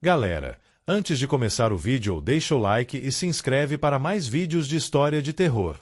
Galera, antes de começar o vídeo, deixa o like e se inscreve para mais vídeos de história de terror.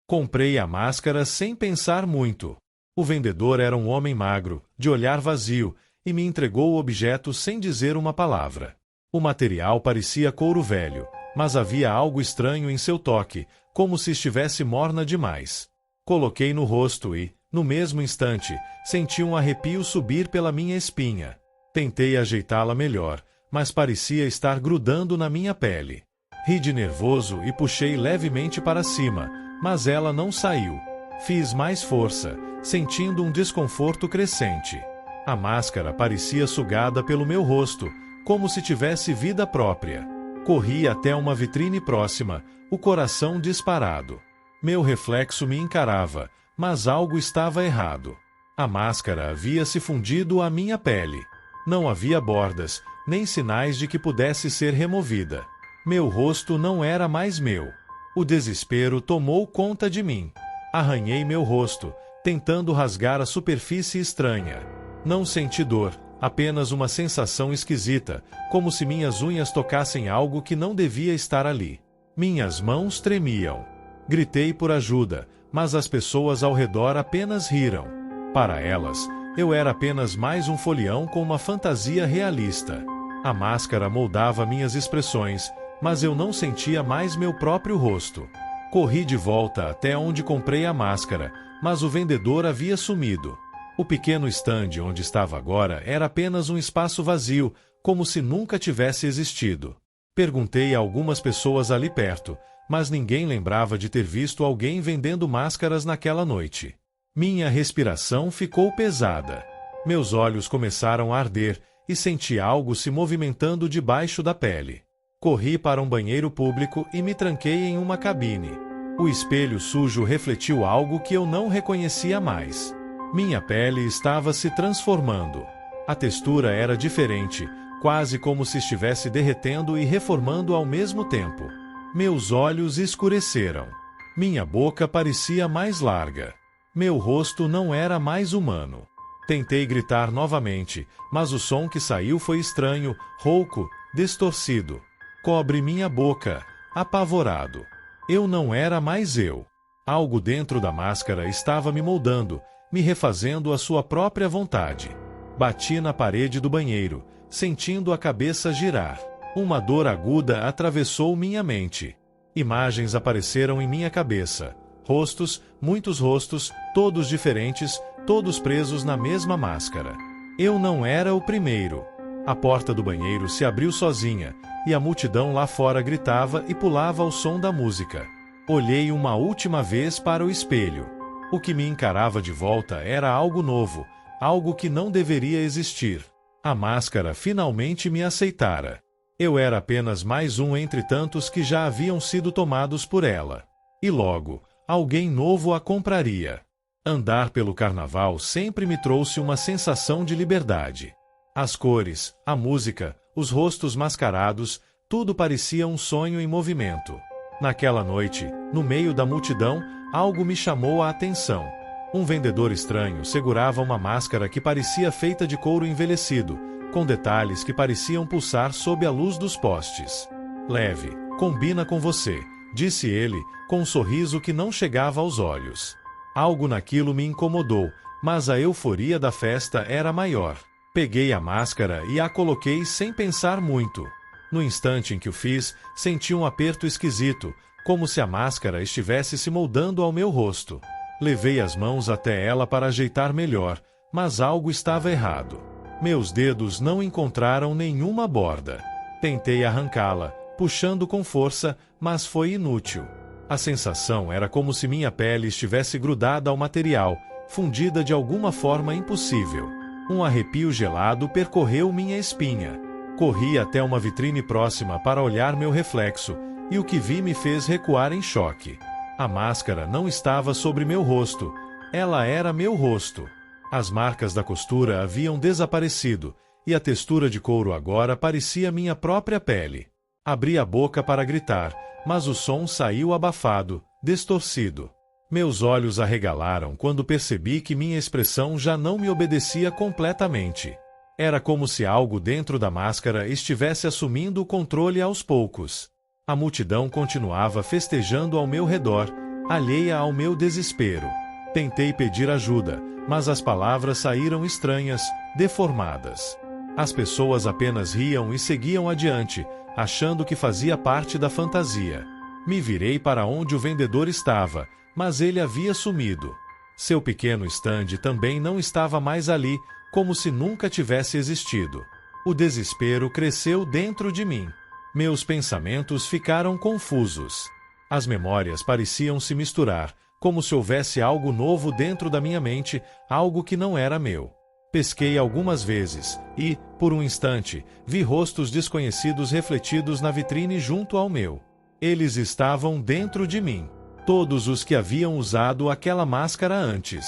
Comprei a máscara sem pensar muito. O vendedor era um homem magro, de olhar vazio, e me entregou o objeto sem dizer uma palavra. O material parecia couro velho, mas havia algo estranho em seu toque, como se estivesse morna demais. Coloquei no rosto e, no mesmo instante, senti um arrepio subir pela minha espinha. Tentei ajeitá-la melhor, mas parecia estar grudando na minha pele. Ri de nervoso e puxei levemente para cima, mas ela não saiu. Fiz mais força, sentindo um desconforto crescente. A máscara parecia sugada pelo meu rosto, como se tivesse vida própria. Corri até uma vitrine próxima, o coração disparado. Meu reflexo me encarava, mas algo estava errado. A máscara havia se fundido à minha pele. Não havia bordas, nem sinais de que pudesse ser removida. Meu rosto não era mais meu. O desespero tomou conta de mim. Arranhei meu rosto, tentando rasgar a superfície estranha. Não senti dor, apenas uma sensação esquisita, como se minhas unhas tocassem algo que não devia estar ali. Minhas mãos tremiam. Gritei por ajuda, mas as pessoas ao redor apenas riram. Para elas, eu era apenas mais um folião com uma fantasia realista. A máscara moldava minhas expressões, mas eu não sentia mais meu próprio rosto. Corri de volta até onde comprei a máscara, mas o vendedor havia sumido. O pequeno estande onde estava agora era apenas um espaço vazio, como se nunca tivesse existido. Perguntei a algumas pessoas ali perto, mas ninguém lembrava de ter visto alguém vendendo máscaras naquela noite. Minha respiração ficou pesada. Meus olhos começaram a arder e senti algo se movimentando debaixo da pele. Corri para um banheiro público e me tranquei em uma cabine. O espelho sujo refletiu algo que eu não reconhecia mais. Minha pele estava se transformando. A textura era diferente, quase como se estivesse derretendo e reformando ao mesmo tempo. Meus olhos escureceram. Minha boca parecia mais larga. Meu rosto não era mais humano. Tentei gritar novamente, mas o som que saiu foi estranho, rouco, distorcido. Cobre minha boca, apavorado. Eu não era mais eu. Algo dentro da máscara estava me moldando, me refazendo à sua própria vontade. Bati na parede do banheiro, sentindo a cabeça girar. Uma dor aguda atravessou minha mente. Imagens apareceram em minha cabeça. Rostos, muitos rostos, todos diferentes, todos presos na mesma máscara. Eu não era o primeiro. A porta do banheiro se abriu sozinha, e a multidão lá fora gritava e pulava ao som da música. Olhei uma última vez para o espelho. O que me encarava de volta era algo novo, algo que não deveria existir. A máscara finalmente me aceitara. Eu era apenas mais um entre tantos que já haviam sido tomados por ela. E logo, alguém novo a compraria. Andar pelo carnaval sempre me trouxe uma sensação de liberdade. As cores, a música, os rostos mascarados, tudo parecia um sonho em movimento. Naquela noite, no meio da multidão, algo me chamou a atenção. Um vendedor estranho segurava uma máscara que parecia feita de couro envelhecido, com detalhes que pareciam pulsar sob a luz dos postes. Leve, combina com você, disse ele, com um sorriso que não chegava aos olhos. Algo naquilo me incomodou, mas a euforia da festa era maior. Peguei a máscara e a coloquei sem pensar muito. No instante em que o fiz, senti um aperto esquisito, como se a máscara estivesse se moldando ao meu rosto. Levei as mãos até ela para ajeitar melhor, mas algo estava errado. Meus dedos não encontraram nenhuma borda. Tentei arrancá-la, puxando com força, mas foi inútil. A sensação era como se minha pele estivesse grudada ao material, fundida de alguma forma impossível. Um arrepio gelado percorreu minha espinha. Corri até uma vitrine próxima para olhar meu reflexo, e o que vi me fez recuar em choque. A máscara não estava sobre meu rosto, ela era meu rosto. As marcas da costura haviam desaparecido, e a textura de couro agora parecia minha própria pele. Abri a boca para gritar, mas o som saiu abafado, distorcido. Meus olhos arregalaram quando percebi que minha expressão já não me obedecia completamente. Era como se algo dentro da máscara estivesse assumindo o controle aos poucos. A multidão continuava festejando ao meu redor, alheia ao meu desespero. Tentei pedir ajuda, mas as palavras saíram estranhas, deformadas. As pessoas apenas riam e seguiam adiante, achando que fazia parte da fantasia. Me virei para onde o vendedor estava, mas ele havia sumido. Seu pequeno estande também não estava mais ali, como se nunca tivesse existido. O desespero cresceu dentro de mim. Meus pensamentos ficaram confusos. As memórias pareciam se misturar, como se houvesse algo novo dentro da minha mente, algo que não era meu. Pesquei algumas vezes e, por um instante, vi rostos desconhecidos refletidos na vitrine junto ao meu. Eles estavam dentro de mim. Todos os que haviam usado aquela máscara antes.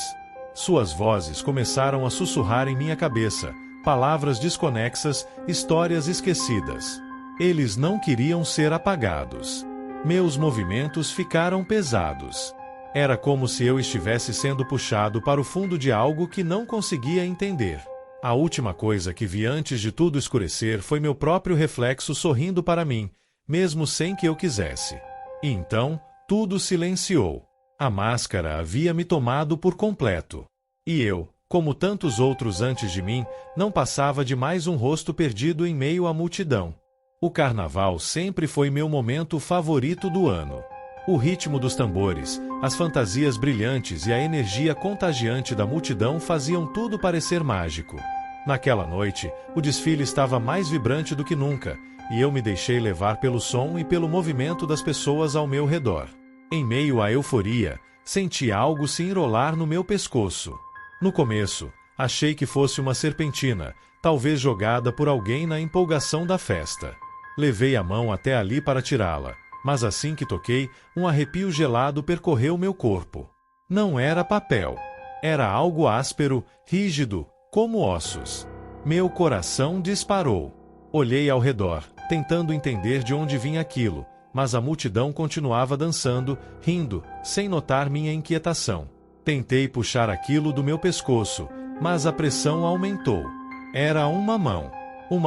Suas vozes começaram a sussurrar em minha cabeça, palavras desconexas, histórias esquecidas. Eles não queriam ser apagados. Meus movimentos ficaram pesados. Era como se eu estivesse sendo puxado para o fundo de algo que não conseguia entender. A última coisa que vi antes de tudo escurecer foi meu próprio reflexo sorrindo para mim, mesmo sem que eu quisesse. E então, tudo silenciou. A máscara havia me tomado por completo. E eu, como tantos outros antes de mim, não passava de mais um rosto perdido em meio à multidão. O carnaval sempre foi meu momento favorito do ano. O ritmo dos tambores, as fantasias brilhantes e a energia contagiante da multidão faziam tudo parecer mágico. Naquela noite, o desfile estava mais vibrante do que nunca, e eu me deixei levar pelo som e pelo movimento das pessoas ao meu redor. Em meio à euforia, senti algo se enrolar no meu pescoço. No começo, achei que fosse uma serpentina, talvez jogada por alguém na empolgação da festa. Levei a mão até ali para tirá-la, mas assim que toquei, um arrepio gelado percorreu meu corpo. Não era papel. Era algo áspero, rígido, como ossos. Meu coração disparou. Olhei ao redor, tentando entender de onde vinha aquilo, mas a multidão continuava dançando, rindo, sem notar minha inquietação. Tentei puxar aquilo do meu pescoço, mas a pressão aumentou. Era uma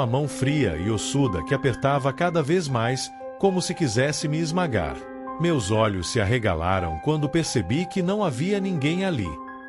mão fria e ossuda que apertava cada vez mais, como se quisesse me esmagar. Meus olhos se arregalaram quando percebi que não havia ninguém ali.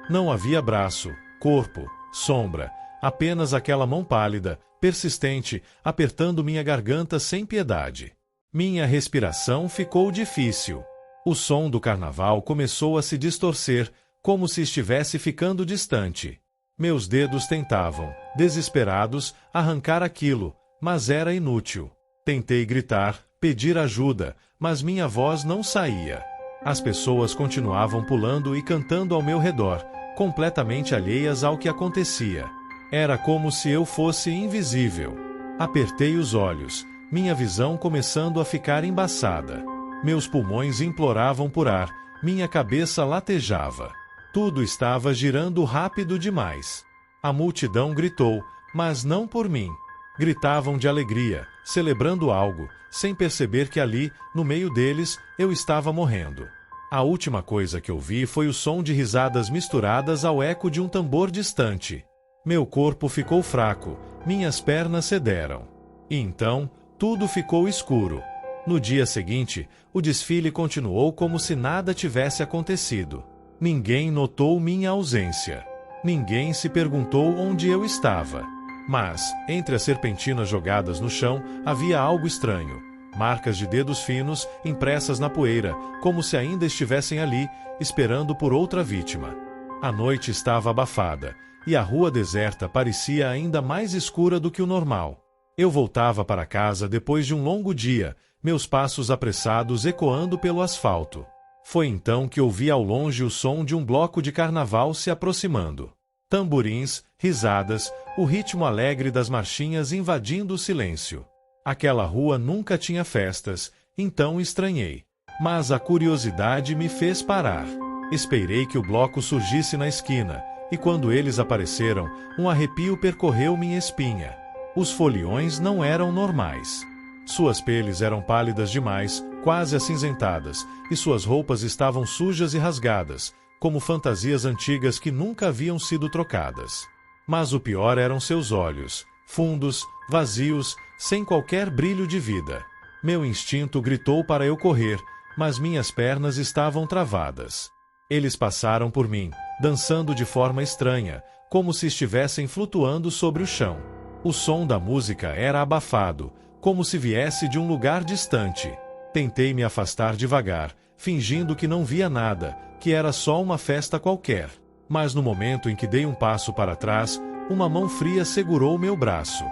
Não havia braço, corpo, sombra, apenas aquela mão pálida, persistente, apertando minha garganta sem piedade. Minha respiração ficou difícil. O som do carnaval começou a se distorcer, como se estivesse ficando distante. Meus dedos tentavam, desesperados, arrancar aquilo, mas era inútil. Tentei gritar, pedir ajuda, mas minha voz não saía. As pessoas continuavam pulando e cantando ao meu redor, completamente alheias ao que acontecia. Era como se eu fosse invisível. Apertei os olhos, minha visão começando a ficar embaçada. Meus pulmões imploravam por ar, minha cabeça latejava. Tudo estava girando rápido demais. A multidão gritou, mas não por mim. Gritavam de alegria, celebrando algo, sem perceber que ali, no meio deles, eu estava morrendo. A última coisa que ouvi foi o som de risadas misturadas ao eco de um tambor distante. Meu corpo ficou fraco, minhas pernas cederam. E então, tudo ficou escuro. No dia seguinte, o desfile continuou como se nada tivesse acontecido. Ninguém notou minha ausência. Ninguém se perguntou onde eu estava. Mas, entre as serpentinas jogadas no chão, havia algo estranho. Marcas de dedos finos, impressas na poeira, como se ainda estivessem ali, esperando por outra vítima. A noite estava abafada, e a rua deserta parecia ainda mais escura do que o normal. Eu voltava para casa depois de um longo dia, meus passos apressados ecoando pelo asfalto. Foi então que ouvi ao longe o som de um bloco de carnaval se aproximando. Tamborins, risadas, o ritmo alegre das marchinhas invadindo o silêncio. Aquela rua nunca tinha festas, então estranhei. Mas a curiosidade me fez parar. Esperei que o bloco surgisse na esquina, e quando eles apareceram, um arrepio percorreu minha espinha. Os foliões não eram normais. Suas peles eram pálidas demais, quase acinzentadas, e suas roupas estavam sujas e rasgadas, como fantasias antigas que nunca haviam sido trocadas. Mas o pior eram seus olhos, fundos, vazios, sem qualquer brilho de vida. Meu instinto gritou para eu correr, mas minhas pernas estavam travadas. Eles passaram por mim, dançando de forma estranha, como se estivessem flutuando sobre o chão. O som da música era abafado, como se viesse de um lugar distante. Tentei me afastar devagar, fingindo que não via nada, que era só uma festa qualquer. Mas no momento em que dei um passo para trás, uma mão fria segurou meu braço.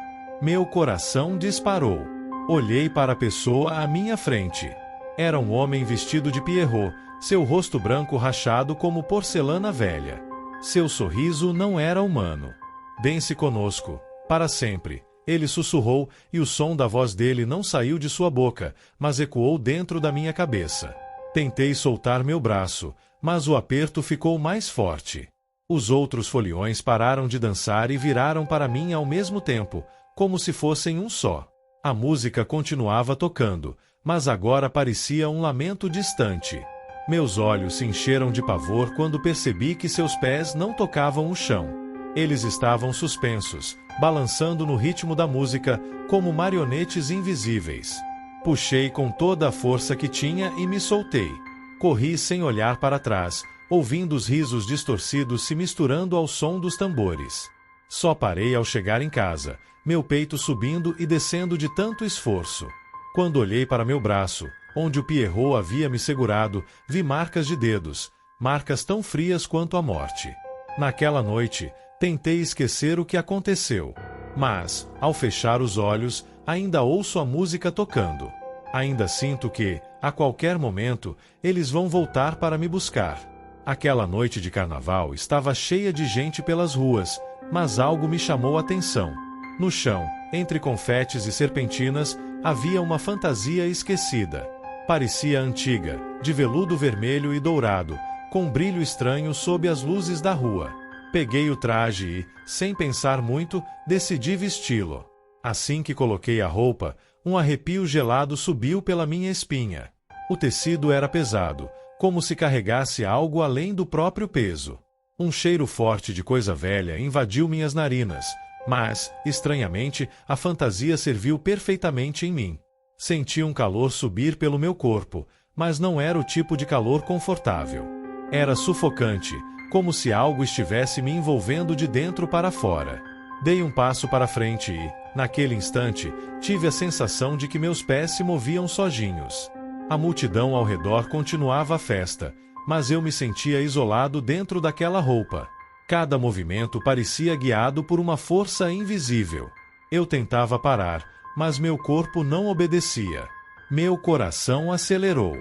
Meu coração disparou. Olhei para a pessoa à minha frente. Era um homem vestido de Pierrot, seu rosto branco rachado como porcelana velha. Seu sorriso não era humano. "Dance conosco, para sempre", ele sussurrou, e o som da voz dele não saiu de sua boca, mas ecoou dentro da minha cabeça. Tentei soltar meu braço, mas o aperto ficou mais forte. Os outros foliões pararam de dançar e viraram para mim ao mesmo tempo, como se fossem um só. A música continuava tocando, mas agora parecia um lamento distante. Meus olhos se encheram de pavor quando percebi que seus pés não tocavam o chão. Eles estavam suspensos, balançando no ritmo da música, como marionetes invisíveis. Puxei com toda a força que tinha e me soltei. Corri sem olhar para trás, ouvindo os risos distorcidos se misturando ao som dos tambores. Só parei ao chegar em casa, meu peito subindo e descendo de tanto esforço. Quando olhei para meu braço, onde o Pierrot havia me segurado, vi marcas de dedos, marcas tão frias quanto a morte. Naquela noite, tentei esquecer o que aconteceu. Mas, ao fechar os olhos, ainda ouço a música tocando. Ainda sinto que, a qualquer momento, eles vão voltar para me buscar. Aquela noite de carnaval estava cheia de gente pelas ruas, mas algo me chamou a atenção. No chão, entre confetes e serpentinas, havia uma fantasia esquecida. Parecia antiga, de veludo vermelho e dourado, com brilho estranho sob as luzes da rua. Peguei o traje e, sem pensar muito, decidi vesti-lo. Assim que coloquei a roupa, um arrepio gelado subiu pela minha espinha. O tecido era pesado, como se carregasse algo além do próprio peso. Um cheiro forte de coisa velha invadiu minhas narinas, mas, estranhamente, a fantasia serviu perfeitamente em mim. Senti um calor subir pelo meu corpo, mas não era o tipo de calor confortável. Era sufocante, como se algo estivesse me envolvendo de dentro para fora. Dei um passo para frente e, naquele instante, tive a sensação de que meus pés se moviam sozinhos. A multidão ao redor continuava a festa, mas eu me sentia isolado dentro daquela roupa. Cada movimento parecia guiado por uma força invisível. Eu tentava parar, mas meu corpo não obedecia. Meu coração acelerou.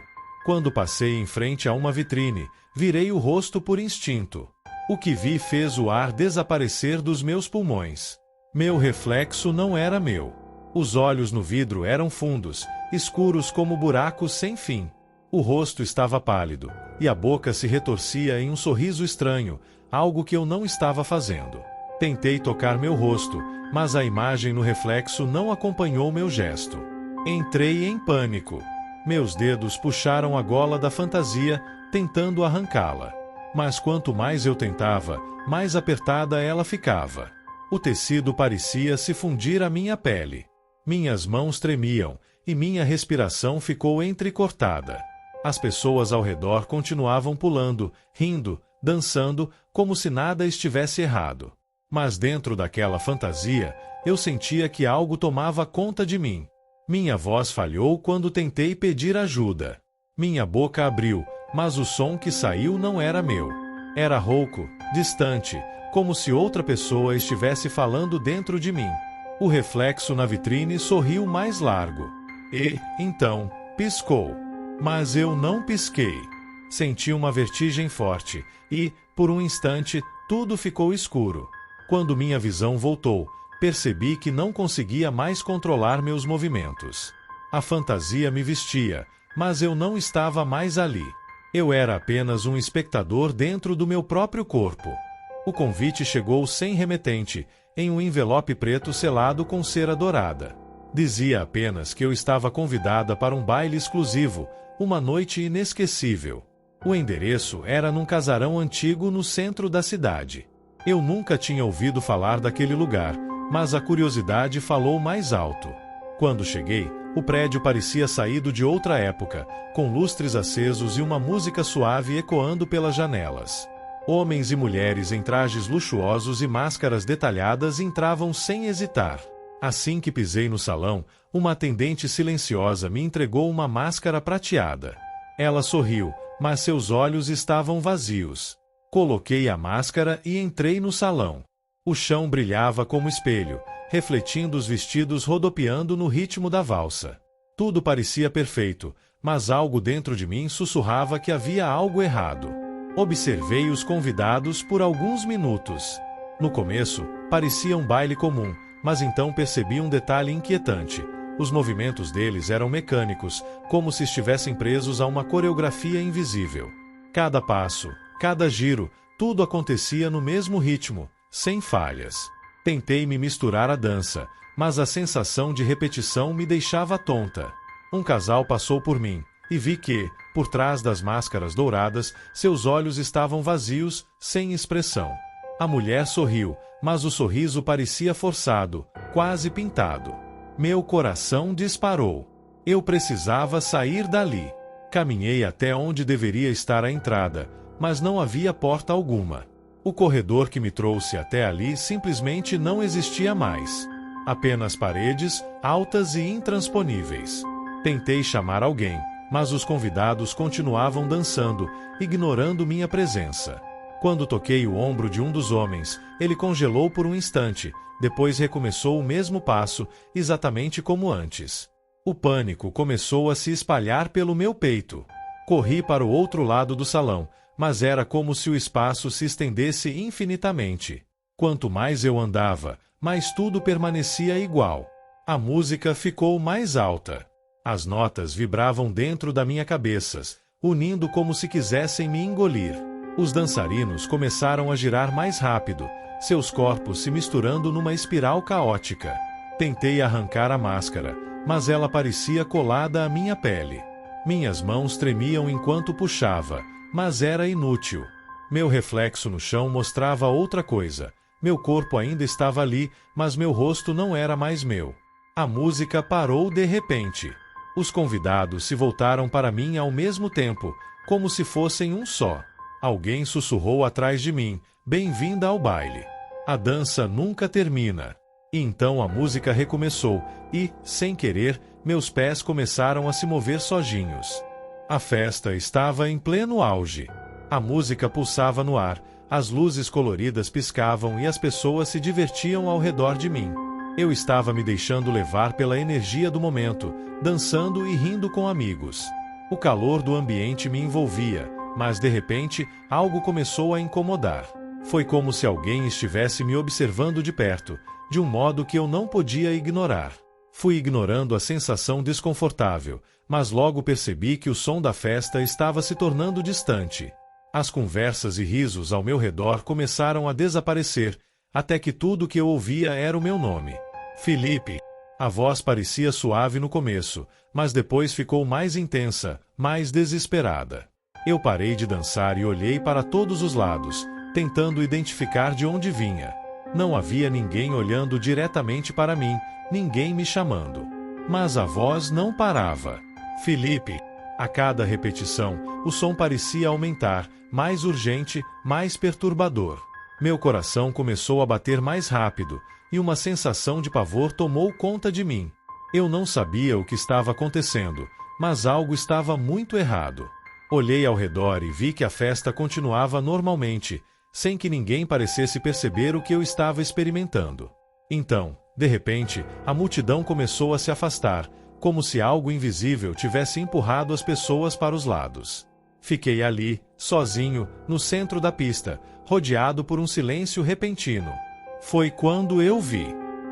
Quando passei em frente a uma vitrine, virei o rosto por instinto. O que vi fez o ar desaparecer dos meus pulmões. Meu reflexo não era meu. Os olhos no vidro eram fundos, escuros como buracos sem fim. O rosto estava pálido, e a boca se retorcia em um sorriso estranho, algo que eu não estava fazendo. Tentei tocar meu rosto, mas a imagem no reflexo não acompanhou meu gesto. Entrei em pânico. Meus dedos puxaram a gola da fantasia, tentando arrancá-la. Mas quanto mais eu tentava, mais apertada ela ficava. O tecido parecia se fundir à minha pele. Minhas mãos tremiam, e minha respiração ficou entrecortada. As pessoas ao redor continuavam pulando, rindo, dançando, como se nada estivesse errado. Mas dentro daquela fantasia, eu sentia que algo tomava conta de mim. Minha voz falhou quando tentei pedir ajuda. Minha boca abriu, mas o som que saiu não era meu. Era rouco, distante, como se outra pessoa estivesse falando dentro de mim. O reflexo na vitrine sorriu mais largo. E, então, piscou. Mas eu não pisquei. Senti uma vertigem forte e, por um instante, tudo ficou escuro. Quando minha visão voltou, percebi que não conseguia mais controlar meus movimentos. A fantasia me vestia, mas eu não estava mais ali. Eu era apenas um espectador dentro do meu próprio corpo. O convite chegou sem remetente, em um envelope preto selado com cera dourada. Dizia apenas que eu estava convidada para um baile exclusivo, uma noite inesquecível. O endereço era num casarão antigo no centro da cidade. Eu nunca tinha ouvido falar daquele lugar, mas a curiosidade falou mais alto. Quando cheguei, o prédio parecia saído de outra época, com lustres acesos e uma música suave ecoando pelas janelas. Homens e mulheres em trajes luxuosos e máscaras detalhadas entravam sem hesitar. Assim que pisei no salão, uma atendente silenciosa me entregou uma máscara prateada. Ela sorriu, mas seus olhos estavam vazios. Coloquei a máscara e entrei no salão. O chão brilhava como espelho, refletindo os vestidos rodopiando no ritmo da valsa. Tudo parecia perfeito, mas algo dentro de mim sussurrava que havia algo errado. Observei os convidados por alguns minutos. No começo, parecia um baile comum, mas então percebi um detalhe inquietante. Os movimentos deles eram mecânicos, como se estivessem presos a uma coreografia invisível. Cada passo, cada giro, tudo acontecia no mesmo ritmo, sem falhas. Tentei me misturar à dança, mas a sensação de repetição me deixava tonta. Um casal passou por mim, e vi que, por trás das máscaras douradas, seus olhos estavam vazios, sem expressão. A mulher sorriu, mas o sorriso parecia forçado, quase pintado. Meu coração disparou. Eu precisava sair dali. Caminhei até onde deveria estar a entrada, mas não havia porta alguma. O corredor que me trouxe até ali simplesmente não existia mais. Apenas paredes, altas e intransponíveis. Tentei chamar alguém, mas os convidados continuavam dançando, ignorando minha presença. Quando toquei o ombro de um dos homens, ele congelou por um instante, depois recomeçou o mesmo passo, exatamente como antes. O pânico começou a se espalhar pelo meu peito. Corri para o outro lado do salão, mas era como se o espaço se estendesse infinitamente. Quanto mais eu andava, mais tudo permanecia igual. A música ficou mais alta. As notas vibravam dentro da minha cabeça, unindo como se quisessem me engolir. Os dançarinos começaram a girar mais rápido, seus corpos se misturando numa espiral caótica. Tentei arrancar a máscara, mas ela parecia colada à minha pele. Minhas mãos tremiam enquanto puxava, mas era inútil. Meu reflexo no chão mostrava outra coisa. Meu corpo ainda estava ali, mas meu rosto não era mais meu. A música parou de repente. Os convidados se voltaram para mim ao mesmo tempo, como se fossem um só. Alguém sussurrou atrás de mim, "Bem-vinda ao baile. A dança nunca termina." E então a música recomeçou, e, sem querer, meus pés começaram a se mover sozinhos. A festa estava em pleno auge. A música pulsava no ar, as luzes coloridas piscavam e as pessoas se divertiam ao redor de mim. Eu estava me deixando levar pela energia do momento, dançando e rindo com amigos. O calor do ambiente me envolvia, mas de repente, algo começou a incomodar. Foi como se alguém estivesse me observando de perto, de um modo que eu não podia ignorar. Fui ignorando a sensação desconfortável, mas logo percebi que o som da festa estava se tornando distante. As conversas e risos ao meu redor começaram a desaparecer, até que tudo que eu ouvia era o meu nome. Felipe. A voz parecia suave no começo, mas depois ficou mais intensa, mais desesperada. Eu parei de dançar e olhei para todos os lados, tentando identificar de onde vinha. Não havia ninguém olhando diretamente para mim, ninguém me chamando. Mas a voz não parava. Felipe. A cada repetição, o som parecia aumentar, mais urgente, mais perturbador. Meu coração começou a bater mais rápido, e uma sensação de pavor tomou conta de mim. Eu não sabia o que estava acontecendo, mas algo estava muito errado. Olhei ao redor e vi que a festa continuava normalmente, sem que ninguém parecesse perceber o que eu estava experimentando. Então, de repente, a multidão começou a se afastar, como se algo invisível tivesse empurrado as pessoas para os lados. Fiquei ali, sozinho, no centro da pista, rodeado por um silêncio repentino. Foi quando eu vi.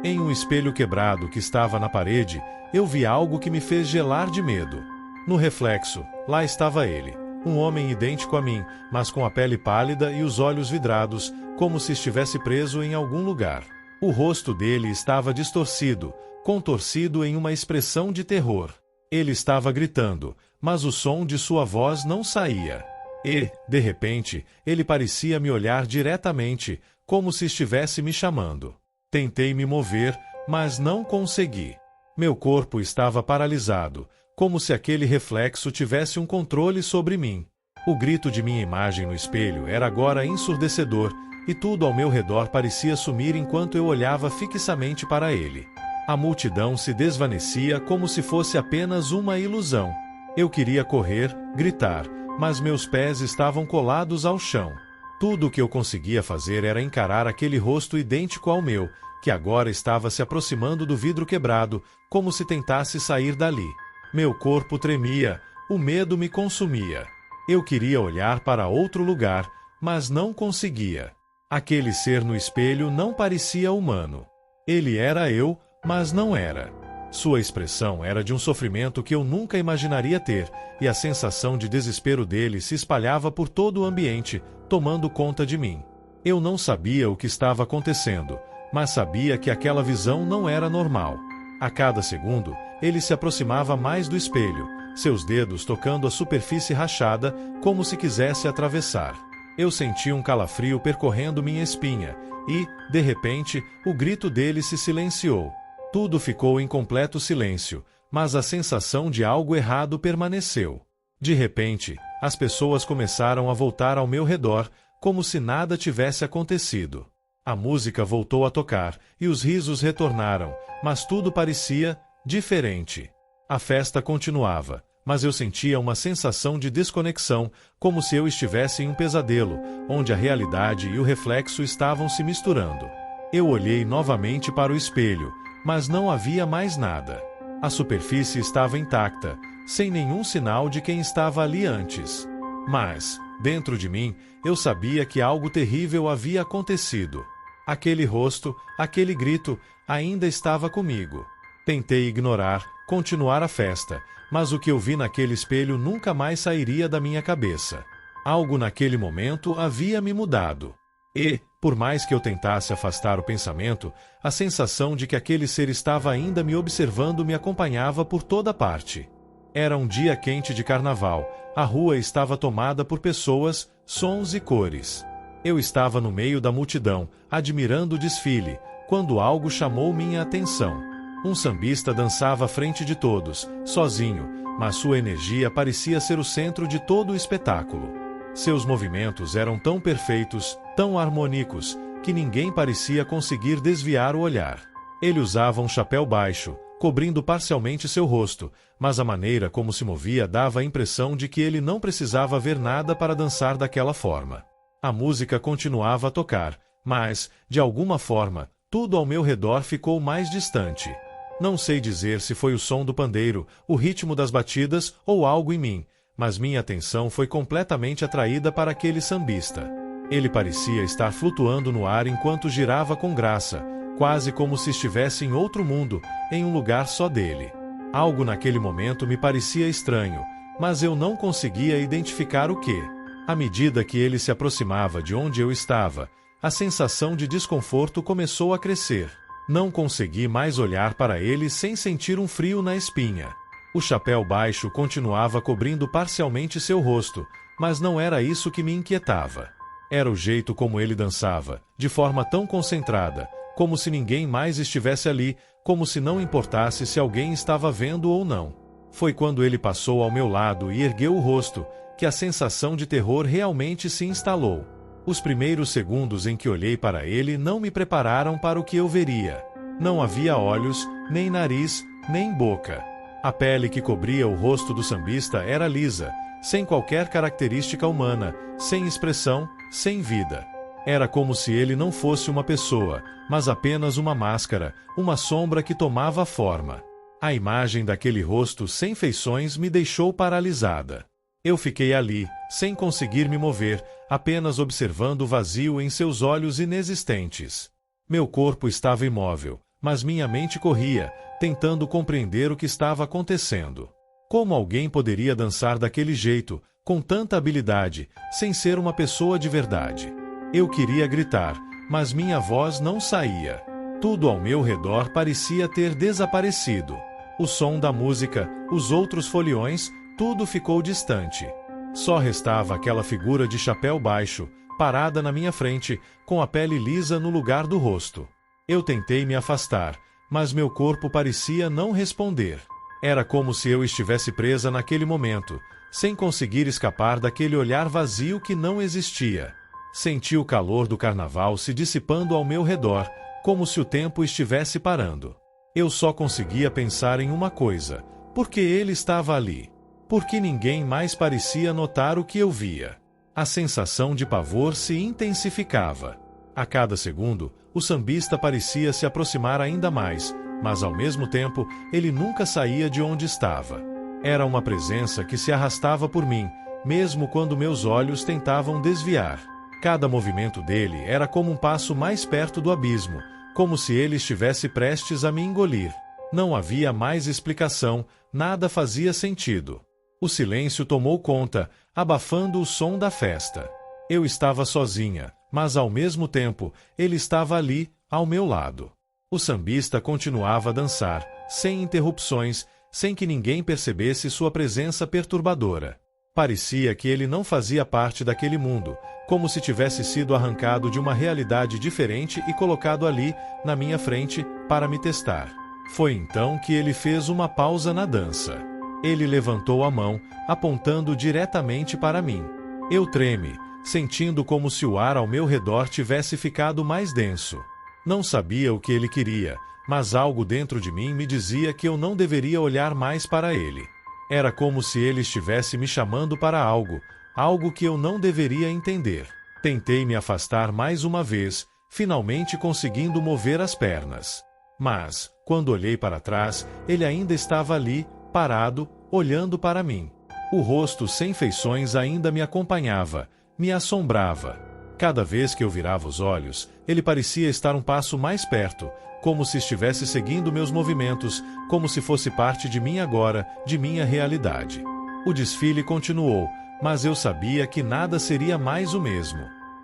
Em um espelho quebrado que estava na parede, eu vi algo que me fez gelar de medo. No reflexo, lá estava ele, um homem idêntico a mim, mas com a pele pálida e os olhos vidrados, como se estivesse preso em algum lugar. O rosto dele estava distorcido, contorcido em uma expressão de terror. Ele estava gritando, mas o som de sua voz não saía. E, de repente, ele parecia me olhar diretamente, como se estivesse me chamando. Tentei me mover, mas não consegui. Meu corpo estava paralisado, como se aquele reflexo tivesse um controle sobre mim. O grito de minha imagem no espelho era agora ensurdecedor, e tudo ao meu redor parecia sumir enquanto eu olhava fixamente para ele. A multidão se desvanecia como se fosse apenas uma ilusão. Eu queria correr, gritar, mas meus pés estavam colados ao chão. Tudo o que eu conseguia fazer era encarar aquele rosto idêntico ao meu, que agora estava se aproximando do vidro quebrado, como se tentasse sair dali. Meu corpo tremia, o medo me consumia. Eu queria olhar para outro lugar, mas não conseguia. Aquele ser no espelho não parecia humano. Ele era eu, mas não era. Sua expressão era de um sofrimento que eu nunca imaginaria ter, e a sensação de desespero dele se espalhava por todo o ambiente, tomando conta de mim. Eu não sabia o que estava acontecendo, mas sabia que aquela visão não era normal. A cada segundo, ele se aproximava mais do espelho, seus dedos tocando a superfície rachada, como se quisesse atravessar. Eu senti um calafrio percorrendo minha espinha, e, de repente, o grito dele se silenciou. Tudo ficou em completo silêncio, mas a sensação de algo errado permaneceu. De repente, as pessoas começaram a voltar ao meu redor, como se nada tivesse acontecido. A música voltou a tocar, e os risos retornaram, mas tudo parecia diferente. A festa continuava, mas eu sentia uma sensação de desconexão, como se eu estivesse em um pesadelo, onde a realidade e o reflexo estavam se misturando. Eu olhei novamente para o espelho, mas não havia mais nada. A superfície estava intacta, sem nenhum sinal de quem estava ali antes. Mas, dentro de mim, eu sabia que algo terrível havia acontecido. Aquele rosto, aquele grito, ainda estava comigo. Tentei ignorar, continuar a festa, mas o que eu vi naquele espelho nunca mais sairia da minha cabeça. Algo naquele momento havia me mudado. E, por mais que eu tentasse afastar o pensamento, a sensação de que aquele ser estava ainda me observando me acompanhava por toda parte. Era um dia quente de carnaval, a rua estava tomada por pessoas, sons e cores. Eu estava no meio da multidão, admirando o desfile, quando algo chamou minha atenção. Um sambista dançava à frente de todos, sozinho, mas sua energia parecia ser o centro de todo o espetáculo. Seus movimentos eram tão perfeitos, tão harmônicos, que ninguém parecia conseguir desviar o olhar. Ele usava um chapéu baixo, cobrindo parcialmente seu rosto, mas a maneira como se movia dava a impressão de que ele não precisava ver nada para dançar daquela forma. A música continuava a tocar, mas, de alguma forma, tudo ao meu redor ficou mais distante. Não sei dizer se foi o som do pandeiro, o ritmo das batidas ou algo em mim, mas minha atenção foi completamente atraída para aquele sambista. Ele parecia estar flutuando no ar enquanto girava com graça, quase como se estivesse em outro mundo, em um lugar só dele. Algo naquele momento me parecia estranho, mas eu não conseguia identificar o que. À medida que ele se aproximava de onde eu estava, a sensação de desconforto começou a crescer. Não consegui mais olhar para ele sem sentir um frio na espinha. O chapéu baixo continuava cobrindo parcialmente seu rosto, mas não era isso que me inquietava. Era o jeito como ele dançava, de forma tão concentrada, como se ninguém mais estivesse ali, como se não importasse se alguém estava vendo ou não. Foi quando ele passou ao meu lado e ergueu o rosto, que a sensação de terror realmente se instalou. Os primeiros segundos em que olhei para ele não me prepararam para o que eu veria. Não havia olhos, nem nariz, nem boca. A pele que cobria o rosto do sambista era lisa, sem qualquer característica humana, sem expressão, sem vida. Era como se ele não fosse uma pessoa, mas apenas uma máscara, uma sombra que tomava forma. A imagem daquele rosto sem feições me deixou paralisada. Eu fiquei ali, sem conseguir me mover, apenas observando o vazio em seus olhos inexistentes. Meu corpo estava imóvel, mas minha mente corria, tentando compreender o que estava acontecendo. Como alguém poderia dançar daquele jeito, com tanta habilidade, sem ser uma pessoa de verdade? Eu queria gritar, mas minha voz não saía. Tudo ao meu redor parecia ter desaparecido. O som da música, os outros foliões, tudo ficou distante. Só restava aquela figura de chapéu baixo, parada na minha frente, com a pele lisa no lugar do rosto. Eu tentei me afastar, mas meu corpo parecia não responder. Era como se eu estivesse presa naquele momento, sem conseguir escapar daquele olhar vazio que não existia. Senti o calor do carnaval se dissipando ao meu redor, como se o tempo estivesse parando. Eu só conseguia pensar em uma coisa: por que ele estava ali? Por que ninguém mais parecia notar o que eu via? A sensação de pavor se intensificava. A cada segundo, o sambista parecia se aproximar ainda mais, mas ao mesmo tempo, ele nunca saía de onde estava. Era uma presença que se arrastava por mim, mesmo quando meus olhos tentavam desviar. Cada movimento dele era como um passo mais perto do abismo, como se ele estivesse prestes a me engolir. Não havia mais explicação, nada fazia sentido. O silêncio tomou conta, abafando o som da festa. Eu estava sozinha, mas ao mesmo tempo, ele estava ali, ao meu lado. O sambista continuava a dançar, sem interrupções, sem que ninguém percebesse sua presença perturbadora. Parecia que ele não fazia parte daquele mundo, como se tivesse sido arrancado de uma realidade diferente e colocado ali, na minha frente, para me testar. Foi então que ele fez uma pausa na dança. Ele levantou a mão, apontando diretamente para mim. Eu tremi, sentindo como se o ar ao meu redor tivesse ficado mais denso. Não sabia o que ele queria, mas algo dentro de mim me dizia que eu não deveria olhar mais para ele. Era como se ele estivesse me chamando para algo, algo que eu não deveria entender. Tentei me afastar mais uma vez, finalmente conseguindo mover as pernas. Mas, quando olhei para trás, ele ainda estava ali, parado, olhando para mim. O rosto sem feições ainda me acompanhava, me assombrava. Cada vez que eu virava os olhos, ele parecia estar um passo mais perto, como se estivesse seguindo meus movimentos, como se fosse parte de mim agora, de minha realidade. O desfile continuou, mas eu sabia que nada seria mais o mesmo.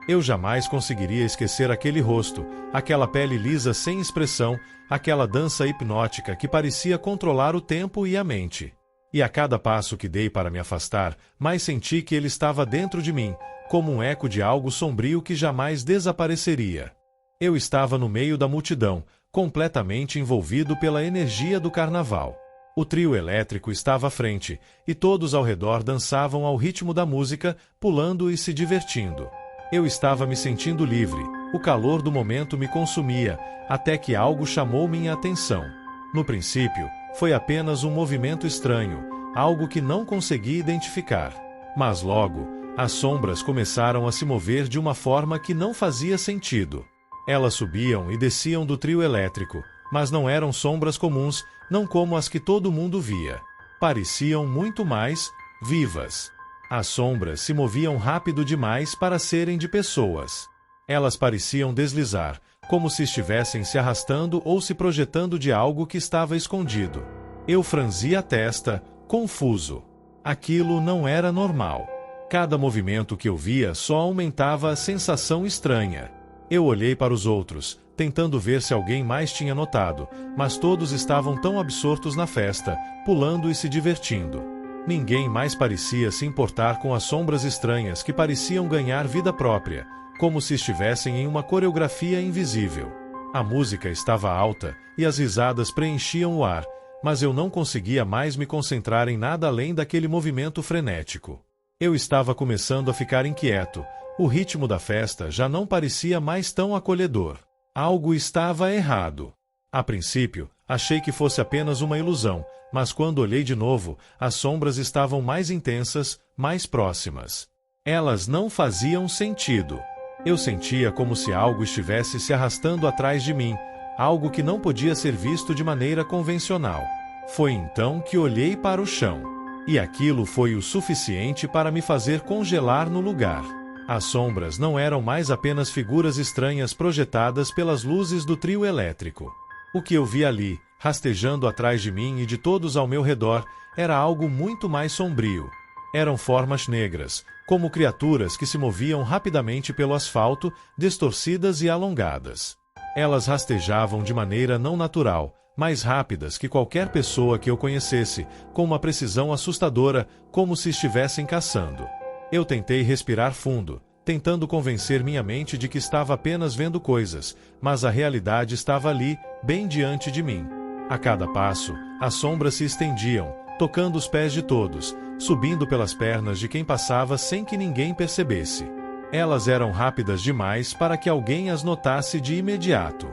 Eu jamais conseguiria esquecer aquele rosto, aquela pele lisa sem expressão, aquela dança hipnótica que parecia controlar o tempo e a mente. E a cada passo que dei para me afastar, mais senti que ele estava dentro de mim, como um eco de algo sombrio que jamais desapareceria. Eu estava no meio da multidão, completamente envolvido pela energia do carnaval. O trio elétrico estava à frente, e todos ao redor dançavam ao ritmo da música, pulando e se divertindo. Eu estava me sentindo livre, o calor do momento me consumia, até que algo chamou minha atenção. No princípio, foi apenas um movimento estranho, algo que não consegui identificar. Mas logo, as sombras começaram a se mover de uma forma que não fazia sentido. Elas subiam e desciam do trio elétrico, mas não eram sombras comuns, não como as que todo mundo via. Pareciam muito mais vivas. As sombras se moviam rápido demais para serem de pessoas. Elas pareciam deslizar, como se estivessem se arrastando ou se projetando de algo que estava escondido. Eu franzi a testa, confuso. Aquilo não era normal. Cada movimento que eu via só aumentava a sensação estranha. Eu olhei para os outros, tentando ver se alguém mais tinha notado, mas todos estavam tão absortos na festa, pulando e se divertindo. Ninguém mais parecia se importar com as sombras estranhas que pareciam ganhar vida própria, como se estivessem em uma coreografia invisível. A música estava alta e as risadas preenchiam o ar, mas eu não conseguia mais me concentrar em nada além daquele movimento frenético. Eu estava começando a ficar inquieto. O ritmo da festa já não parecia mais tão acolhedor. Algo estava errado. A princípio, achei que fosse apenas uma ilusão, mas quando olhei de novo, as sombras estavam mais intensas, mais próximas. Elas não faziam sentido. Eu sentia como se algo estivesse se arrastando atrás de mim, algo que não podia ser visto de maneira convencional. Foi então que olhei para o chão. E aquilo foi o suficiente para me fazer congelar no lugar. As sombras não eram mais apenas figuras estranhas projetadas pelas luzes do trio elétrico. O que eu vi ali, rastejando atrás de mim e de todos ao meu redor, era algo muito mais sombrio. Eram formas negras, como criaturas que se moviam rapidamente pelo asfalto, distorcidas e alongadas. Elas rastejavam de maneira não natural, mais rápidas que qualquer pessoa que eu conhecesse, com uma precisão assustadora, como se estivessem caçando. Eu tentei respirar fundo, tentando convencer minha mente de que estava apenas vendo coisas, mas a realidade estava ali, bem diante de mim. A cada passo, as sombras se estendiam, tocando os pés de todos, subindo pelas pernas de quem passava sem que ninguém percebesse. Elas eram rápidas demais para que alguém as notasse de imediato.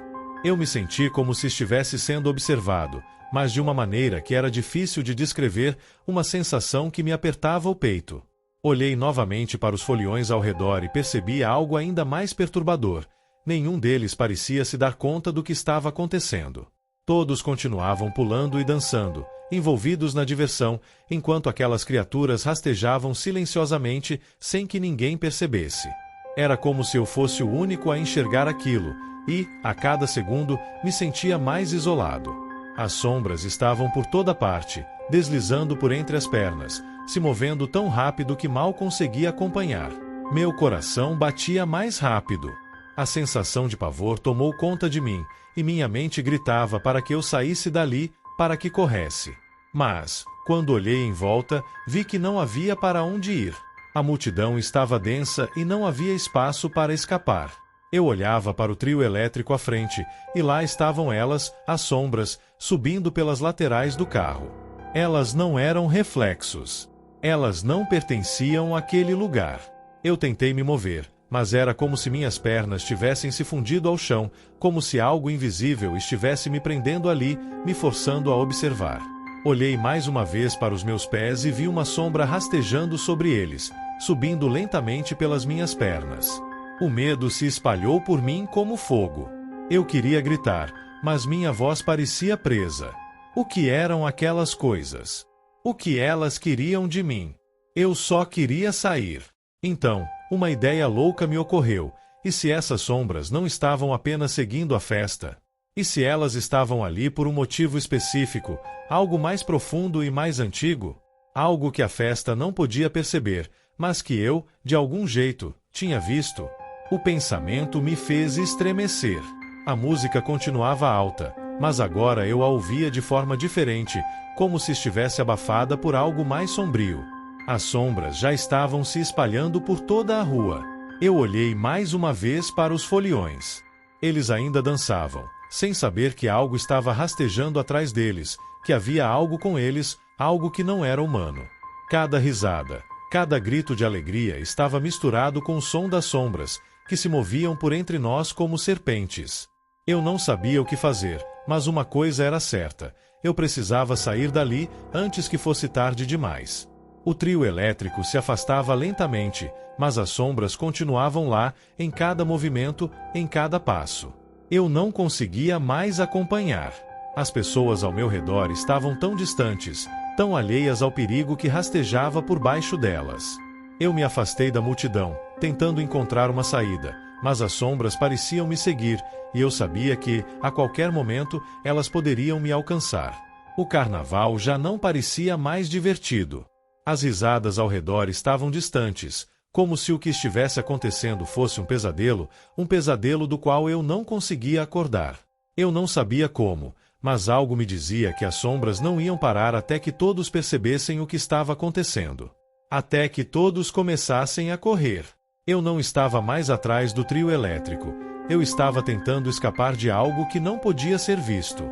Eu me senti como se estivesse sendo observado, mas de uma maneira que era difícil de descrever, uma sensação que me apertava o peito. Olhei novamente para os foliões ao redor e percebi algo ainda mais perturbador. Nenhum deles parecia se dar conta do que estava acontecendo. Todos continuavam pulando e dançando, envolvidos na diversão, enquanto aquelas criaturas rastejavam silenciosamente sem que ninguém percebesse. Era como se eu fosse o único a enxergar aquilo, e, a cada segundo, me sentia mais isolado. As sombras estavam por toda parte, deslizando por entre as pernas, se movendo tão rápido que mal conseguia acompanhar. Meu coração batia mais rápido. A sensação de pavor tomou conta de mim, e minha mente gritava para que eu saísse dali, para que corresse. Mas, quando olhei em volta, vi que não havia para onde ir. A multidão estava densa e não havia espaço para escapar. Eu olhava para o trio elétrico à frente, e lá estavam elas, as sombras, subindo pelas laterais do carro. Elas não eram reflexos. Elas não pertenciam àquele lugar. Eu tentei me mover, mas era como se minhas pernas tivessem se fundido ao chão, como se algo invisível estivesse me prendendo ali, me forçando a observar. Olhei mais uma vez para os meus pés e vi uma sombra rastejando sobre eles, subindo lentamente pelas minhas pernas. O medo se espalhou por mim como fogo. Eu queria gritar, mas minha voz parecia presa. O que eram aquelas coisas? O que elas queriam de mim? Eu só queria sair. Então, uma ideia louca me ocorreu. E se essas sombras não estavam apenas seguindo a festa? E se elas estavam ali por um motivo específico, algo mais profundo e mais antigo? Algo que a festa não podia perceber, mas que eu, de algum jeito, tinha visto? O pensamento me fez estremecer. A música continuava alta, mas agora eu a ouvia de forma diferente, como se estivesse abafada por algo mais sombrio. As sombras já estavam se espalhando por toda a rua. Eu olhei mais uma vez para os foliões. Eles ainda dançavam, sem saber que algo estava rastejando atrás deles, que havia algo com eles, algo que não era humano. Cada risada, cada grito de alegria estava misturado com o som das sombras, que se moviam por entre nós como serpentes. Eu não sabia o que fazer, mas uma coisa era certa: eu precisava sair dali antes que fosse tarde demais. O trio elétrico se afastava lentamente, mas as sombras continuavam lá, em cada movimento, em cada passo. Eu não conseguia mais acompanhar. As pessoas ao meu redor estavam tão distantes, tão alheias ao perigo que rastejava por baixo delas. Eu me afastei da multidão, tentando encontrar uma saída, mas as sombras pareciam me seguir, e eu sabia que, a qualquer momento, elas poderiam me alcançar. O carnaval já não parecia mais divertido. As risadas ao redor estavam distantes, como se o que estivesse acontecendo fosse um pesadelo do qual eu não conseguia acordar. Eu não sabia como, mas algo me dizia que as sombras não iam parar até que todos percebessem o que estava acontecendo. Até que todos começassem a correr. Eu não estava mais atrás do trio elétrico. Eu estava tentando escapar de algo que não podia ser visto.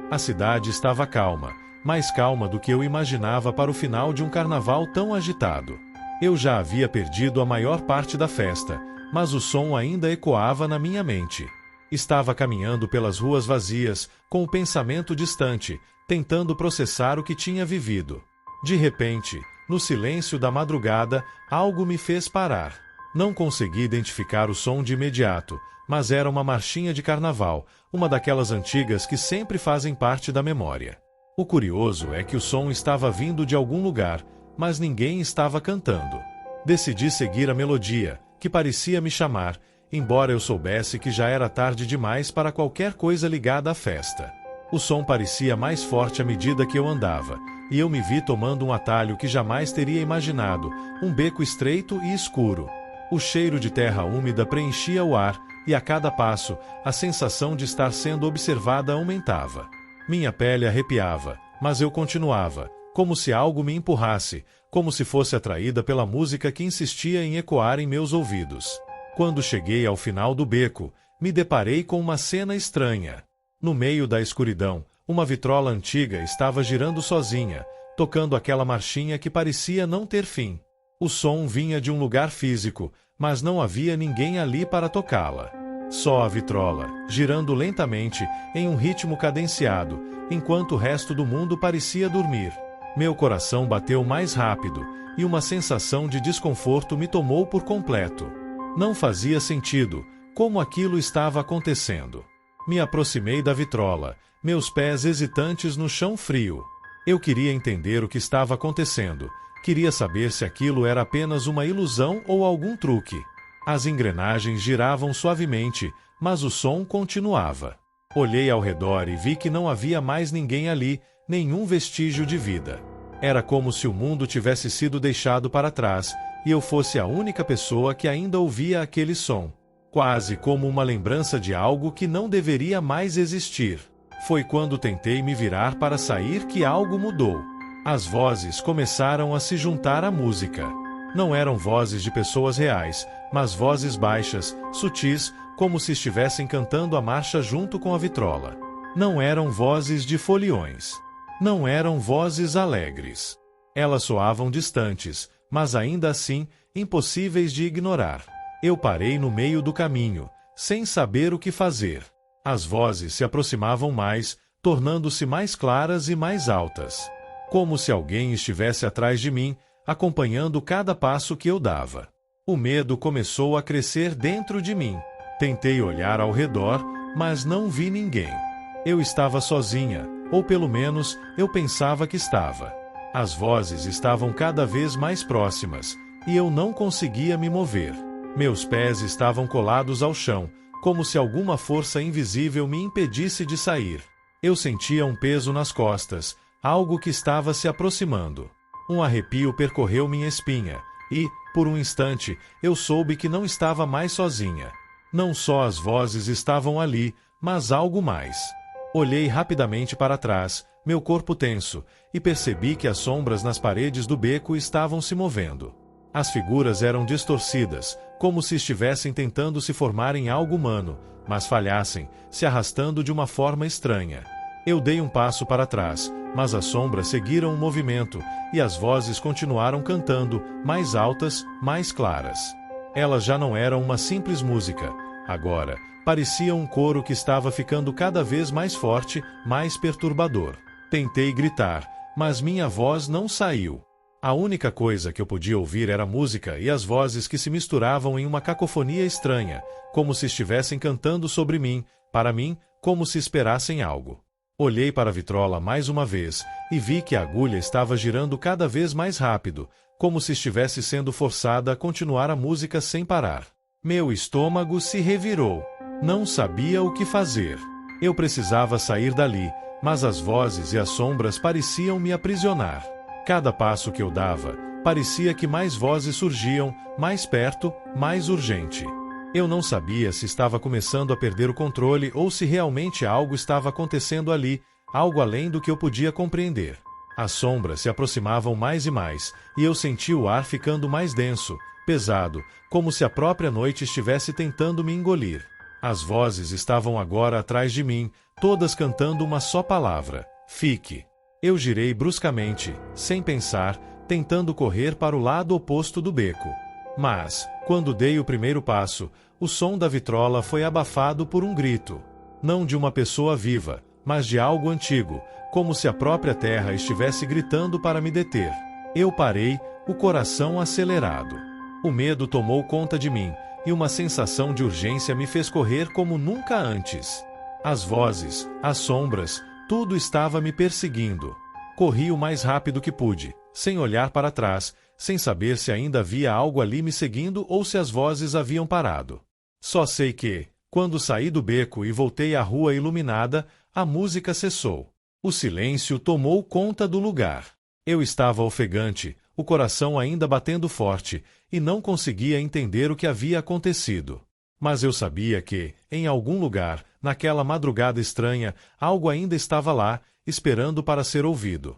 A cidade estava calma, mais calma do que eu imaginava para o final de um carnaval tão agitado. Eu já havia perdido a maior parte da festa, mas o som ainda ecoava na minha mente. Estava caminhando pelas ruas vazias, com o pensamento distante, tentando processar o que tinha vivido. De repente, no silêncio da madrugada, algo me fez parar. Não consegui identificar o som de imediato, mas era uma marchinha de carnaval, uma daquelas antigas que sempre fazem parte da memória. O curioso é que o som estava vindo de algum lugar, mas ninguém estava cantando. Decidi seguir a melodia, que parecia me chamar, embora eu soubesse que já era tarde demais para qualquer coisa ligada à festa. O som parecia mais forte à medida que eu andava, e eu me vi tomando um atalho que jamais teria imaginado, um beco estreito e escuro. O cheiro de terra úmida preenchia o ar, e a cada passo, a sensação de estar sendo observada aumentava. Minha pele arrepiava, mas eu continuava, como se algo me empurrasse, como se fosse atraída pela música que insistia em ecoar em meus ouvidos. Quando cheguei ao final do beco, me deparei com uma cena estranha. No meio da escuridão, uma vitrola antiga estava girando sozinha, tocando aquela marchinha que parecia não ter fim. O som vinha de um lugar físico, mas não havia ninguém ali para tocá-la. Só a vitrola, girando lentamente, em um ritmo cadenciado, enquanto o resto do mundo parecia dormir. Meu coração bateu mais rápido, e uma sensação de desconforto me tomou por completo. Não fazia sentido, como aquilo estava acontecendo. Me aproximei da vitrola, meus pés hesitantes no chão frio. Eu queria entender o que estava acontecendo. Queria saber se aquilo era apenas uma ilusão ou algum truque. As engrenagens giravam suavemente, mas o som continuava. Olhei ao redor e vi que não havia mais ninguém ali, nenhum vestígio de vida. Era como se o mundo tivesse sido deixado para trás, e eu fosse a única pessoa que ainda ouvia aquele som. Quase como uma lembrança de algo que não deveria mais existir. Foi quando tentei me virar para sair que algo mudou. As vozes começaram a se juntar à música. Não eram vozes de pessoas reais, mas vozes baixas, sutis, como se estivessem cantando a marcha junto com a vitrola. Não eram vozes de foliões. Não eram vozes alegres. Elas soavam distantes, mas ainda assim, impossíveis de ignorar. Eu parei no meio do caminho, sem saber o que fazer. As vozes se aproximavam mais, tornando-se mais claras e mais altas. Como se alguém estivesse atrás de mim, acompanhando cada passo que eu dava. O medo começou a crescer dentro de mim. Tentei olhar ao redor, mas não vi ninguém. Eu estava sozinha, ou pelo menos eu pensava que estava. As vozes estavam cada vez mais próximas, e eu não conseguia me mover. Meus pés estavam colados ao chão, como se alguma força invisível me impedisse de sair. Eu sentia um peso nas costas, algo que estava se aproximando. Um arrepio percorreu minha espinha, e, por um instante, eu soube que não estava mais sozinha. Não só as vozes estavam ali, mas algo mais. Olhei rapidamente para trás, meu corpo tenso, e percebi que as sombras nas paredes do beco estavam se movendo. As figuras eram distorcidas, como se estivessem tentando se formar em algo humano, mas falhassem, se arrastando de uma forma estranha. Eu dei um passo para trás, mas as sombras seguiram o movimento, e as vozes continuaram cantando, mais altas, mais claras. Elas já não eram uma simples música. Agora, parecia um coro que estava ficando cada vez mais forte, mais perturbador. Tentei gritar, mas minha voz não saiu. A única coisa que eu podia ouvir era a música e as vozes que se misturavam em uma cacofonia estranha, como se estivessem cantando sobre mim, para mim, como se esperassem algo. Olhei para a vitrola mais uma vez, e vi que a agulha estava girando cada vez mais rápido, como se estivesse sendo forçada a continuar a música sem parar. Meu estômago se revirou. Não sabia o que fazer. Eu precisava sair dali, mas as vozes e as sombras pareciam me aprisionar. Cada passo que eu dava, parecia que mais vozes surgiam, mais perto, mais urgente. Eu não sabia se estava começando a perder o controle ou se realmente algo estava acontecendo ali, algo além do que eu podia compreender. As sombras se aproximavam mais e mais, e eu senti o ar ficando mais denso, pesado, como se a própria noite estivesse tentando me engolir. As vozes estavam agora atrás de mim, todas cantando uma só palavra: fique. Eu girei bruscamente, sem pensar, tentando correr para o lado oposto do beco. Mas, quando dei o primeiro passo, o som da vitrola foi abafado por um grito. Não de uma pessoa viva, mas de algo antigo, como se a própria terra estivesse gritando para me deter. Eu parei, o coração acelerado. O medo tomou conta de mim, e uma sensação de urgência me fez correr como nunca antes. As vozes, as sombras, tudo estava me perseguindo. Corri o mais rápido que pude, sem olhar para trás, sem saber se ainda havia algo ali me seguindo ou se as vozes haviam parado. Só sei que, quando saí do beco e voltei à rua iluminada, a música cessou. O silêncio tomou conta do lugar. Eu estava ofegante, o coração ainda batendo forte, e não conseguia entender o que havia acontecido. Mas eu sabia que, em algum lugar, naquela madrugada estranha, algo ainda estava lá, esperando para ser ouvido.